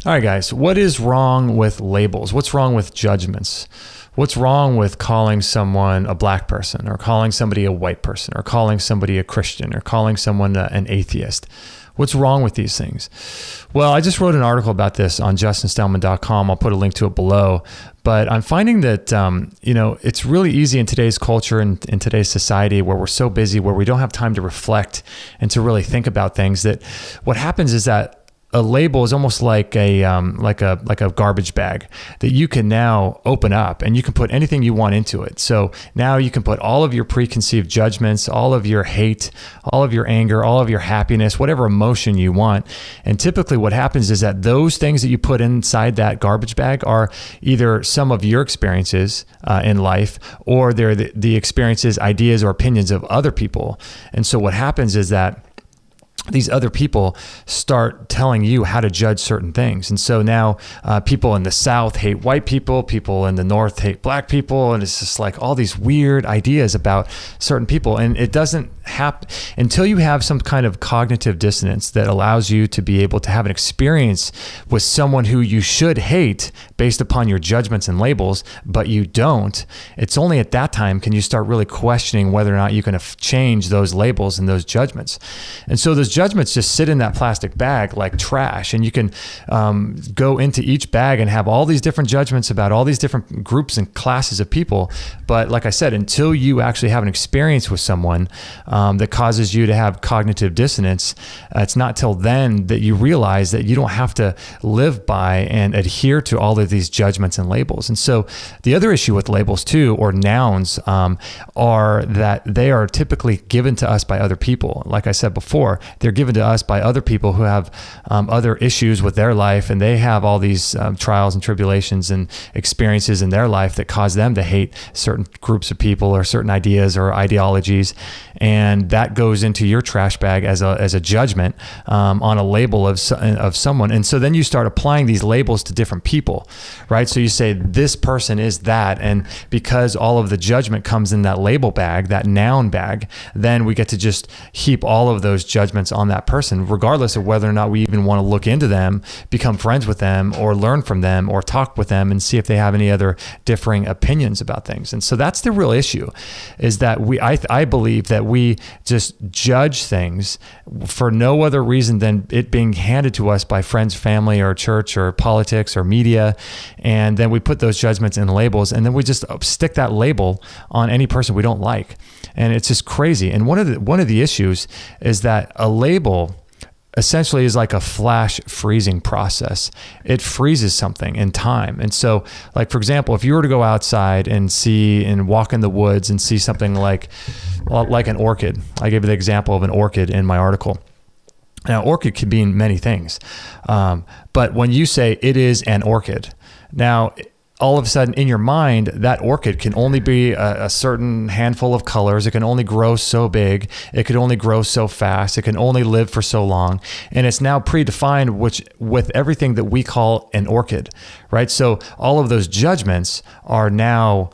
All right, guys, what is wrong with labels? What's wrong with judgments? What's wrong with calling someone a black person, or calling somebody a white person, or calling somebody a Christian, or calling someone an atheist? What's wrong with these things? Well, I just wrote an article about this on justinstellman.com. I'll put a link to it below. But I'm finding that, it's really easy in today's culture and in today's society, where we're so busy, where we don't have time to reflect and to really think about things, that what happens is that a label is almost like a garbage bag that you can now open up, and you can put anything you want into it. So now you can put all of your preconceived judgments, all of your hate, all of your anger, all of your happiness, whatever emotion you want. And typically what happens is that those things that you put inside that garbage bag are either some of your experiences in life, or they're the experiences, ideas, or opinions of other people. And so what happens is that these other people start telling you how to judge certain things. And so now people in the South hate white people in the North hate black people. And it's just like all these weird ideas about certain people. And it doesn't happen until you have some kind of cognitive dissonance that allows you to be able to have an experience with someone who you should hate based upon your judgments and labels, but you don't. It's only at that time can you start really questioning whether or not you can change those labels and those judgments. And so those judgments just sit in that plastic bag like trash, and you can go into each bag and have all these different judgments about all these different groups and classes of people. But like I said, until you actually have an experience with someone that causes you to have cognitive dissonance, it's not till then that you realize that you don't have to live by and adhere to all of these judgments and labels. And so the other issue with labels too, or nouns, are that they are typically given to us by other people. Like I said before, they're given to us by other people who have other issues with their life, and they have all these trials and tribulations and experiences in their life that cause them to hate certain groups of people or certain ideas or ideologies. And that goes into your trash bag as a judgment on a label of someone. And so then you start applying these labels to different people, right? So you say this person is that, and because all of the judgment comes in that label bag, that noun bag, then we get to just heap all of those judgments on that person, regardless of whether or not we even want to look into them, become friends with them, or learn from them, or talk with them and see if they have any other differing opinions about things. And so that's the real issue, is that I believe that we just judge things for no other reason than it being handed to us by friends, family, or church, or politics, or media. And then we put those judgments in labels, and then we just stick that label on any person we don't like. And it's just crazy. And one of the issues is that a label essentially is like a flash freezing process. It freezes something in time. And so, like, for example, if you were to go outside and walk in the woods and see something like an orchid, I gave you the example of an orchid in my article. Now, orchid can mean many things. But when you say it is an orchid, now, all of a sudden in your mind, that orchid can only be a certain handful of colors. It can only grow so big. It could only grow so fast. It can only live for so long. And it's now predefined with everything that we call an orchid, right? So all of those judgments are now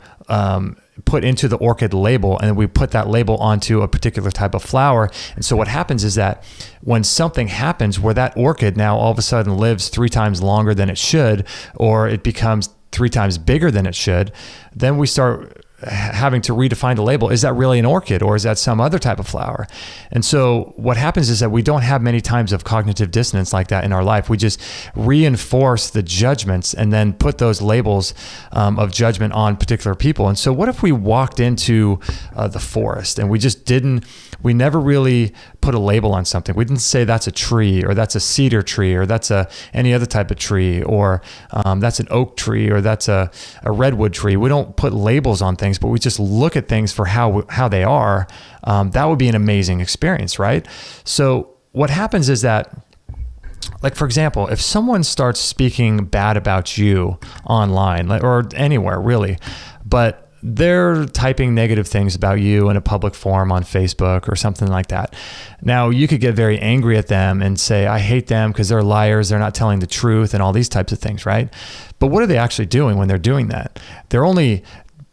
put into the orchid label, and we put that label onto a particular type of flower. And so what happens is that when something happens where that orchid now all of a sudden lives 3 times longer than it should, or it becomes 3 times bigger than it should, then we start having to redefine the label. Is that really an orchid, or is that some other type of flower? And so what happens is that we don't have many times of cognitive dissonance like that in our life. We just reinforce the judgments and then put those labels of judgment on particular people. And so what if we walked into the forest and we never really put a label on something? We didn't say that's a tree, or that's a cedar tree, or that's any other type of tree, or that's an oak tree, or that's a redwood tree. We don't put labels on things, but we just look at things for how they are. That would be an amazing experience, right? So what happens is that, like, for example, if someone starts speaking bad about you online, or anywhere really, but they're typing negative things about you in a public forum on Facebook or something like that. Now, you could get very angry at them and say, I hate them because they're liars, they're not telling the truth, and all these types of things, right? But what are they actually doing when they're doing that? They're only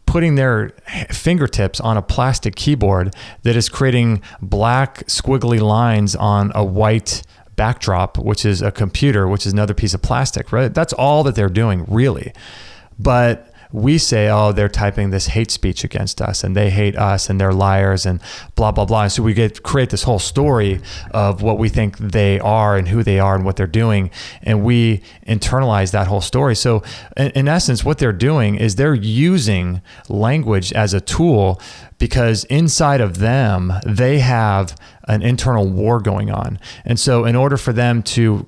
putting their fingertips on a plastic keyboard that is creating black squiggly lines on a white backdrop, which is a computer, which is another piece of plastic, right? That's all that they're doing, really. But we say, oh, they're typing this hate speech against us and they hate us and they're liars and blah, blah, blah. And so we create this whole story of what we think they are and who they are and what they're doing. And we internalize that whole story. So in essence, what they're doing is they're using language as a tool, because inside of them, they have an internal war going on. And so in order for them to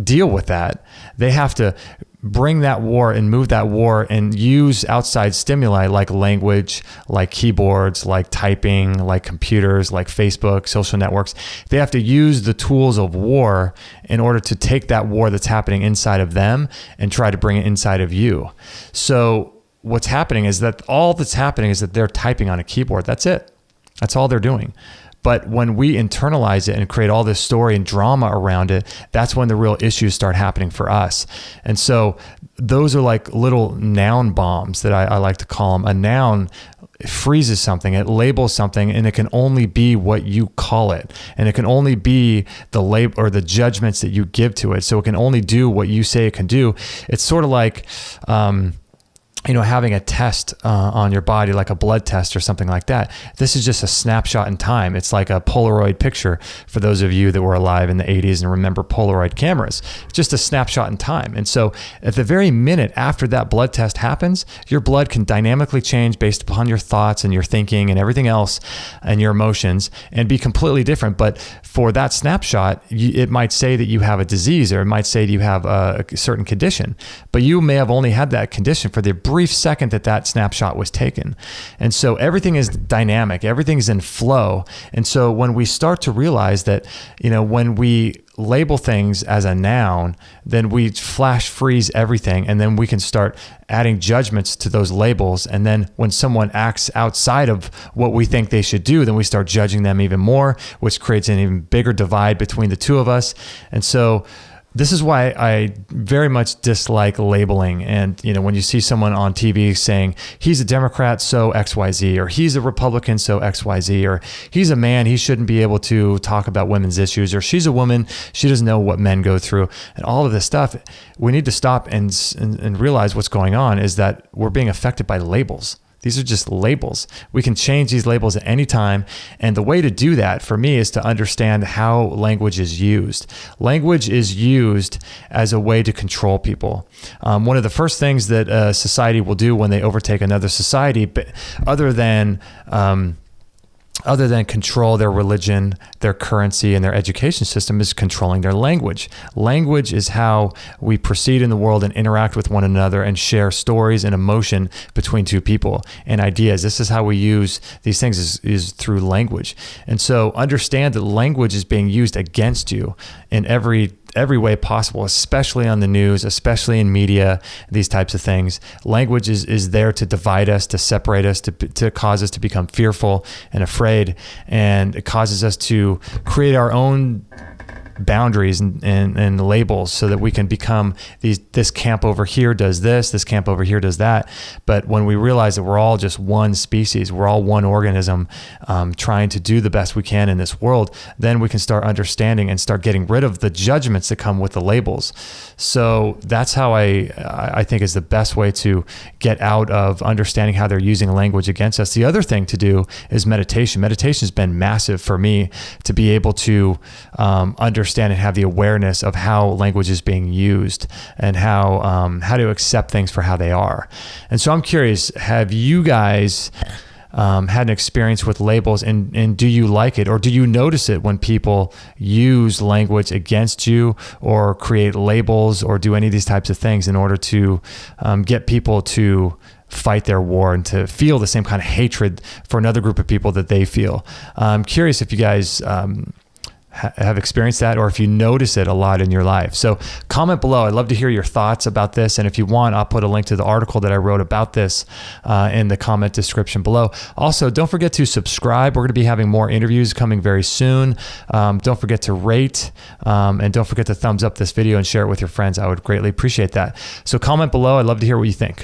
deal with that, they have to bring that war and move that war and use outside stimuli like language, like keyboards, like typing, like computers, like Facebook, social networks. They have to use the tools of war in order to take that war that's happening inside of them and try to bring it inside of you. So what's happening is that all that's happening is that they're typing on a keyboard. That's it. That's all they're doing. But when we internalize it and create all this story and drama around it, that's when the real issues start happening for us. And so those are like little noun bombs that I like to call them. A noun freezes something, it labels something, and it can only be what you call it. And it can only be the label or the judgments that you give to it. So it can only do what you say it can do. It's sort of like, having a test on your body, like a blood test or something like that. This is just a snapshot in time. It's like a Polaroid picture for those of you that were alive in the 80s and remember Polaroid cameras. It's just a snapshot in time. And so at the very minute after that blood test happens, your blood can dynamically change based upon your thoughts and your thinking and everything else and your emotions and be completely different. But for that snapshot, it might say that you have a disease, or it might say that you have a certain condition, but you may have only had that condition for the brief second that snapshot was taken. And so everything is dynamic, everything's in flow. And so when we start to realize that, when we label things as a noun, then we flash freeze everything, and then we can start adding judgments to those labels. And then when someone acts outside of what we think they should do, then we start judging them even more, which creates an even bigger divide between the two of us. And so this is why I very much dislike labeling. And, when you see someone on TV saying he's a Democrat, so XYZ, or he's a Republican, so XYZ, or he's a man, he shouldn't be able to talk about women's issues, or she's a woman, she doesn't know what men go through, and all of this stuff, we need to stop and realize what's going on is that we're being affected by labels. These are just labels. We can change these labels at any time. And the way to do that for me is to understand how language is used. Language is used as a way to control people. One of the first things that a society will do when they overtake another society, but other than control their religion, their currency, and their education system, is controlling their language. Language is how we proceed in the world and interact with one another and share stories and emotion between two people and ideas. This is how we use these things is through language. And so understand that language is being used against you in every way possible, especially on the news, especially in media, these types of things. Language is there to divide us, to separate us, to cause us to become fearful and afraid. And it causes us to create our own boundaries and labels so that we can become this camp over here does this camp over here does that. But when we realize that we're all just one species, we're all one organism, trying to do the best we can in this world, then we can start understanding and start getting rid of the judgments that come with the labels. So that's how I think is the best way to get out of understanding how they're using language against us. The other thing to do is meditation. Meditation has been massive for me to be able to understand and have the awareness of how language is being used and how to accept things for how they are. And so I'm curious, have you guys had an experience with labels, and do you like it, or do you notice it when people use language against you or create labels or do any of these types of things in order to get people to fight their war and to feel the same kind of hatred for another group of people that they feel? I'm curious if you guys have experienced that, or if you notice it a lot in your life. So comment below. I'd love to hear your thoughts about this. And if you want, I'll put a link to the article that I wrote about this in the comment description below. Also, don't forget to subscribe. We're going to be having more interviews coming very soon. Don't forget to rate, and don't forget to thumbs up this video and share it with your friends. I would greatly appreciate that. So comment below. I'd love to hear what you think.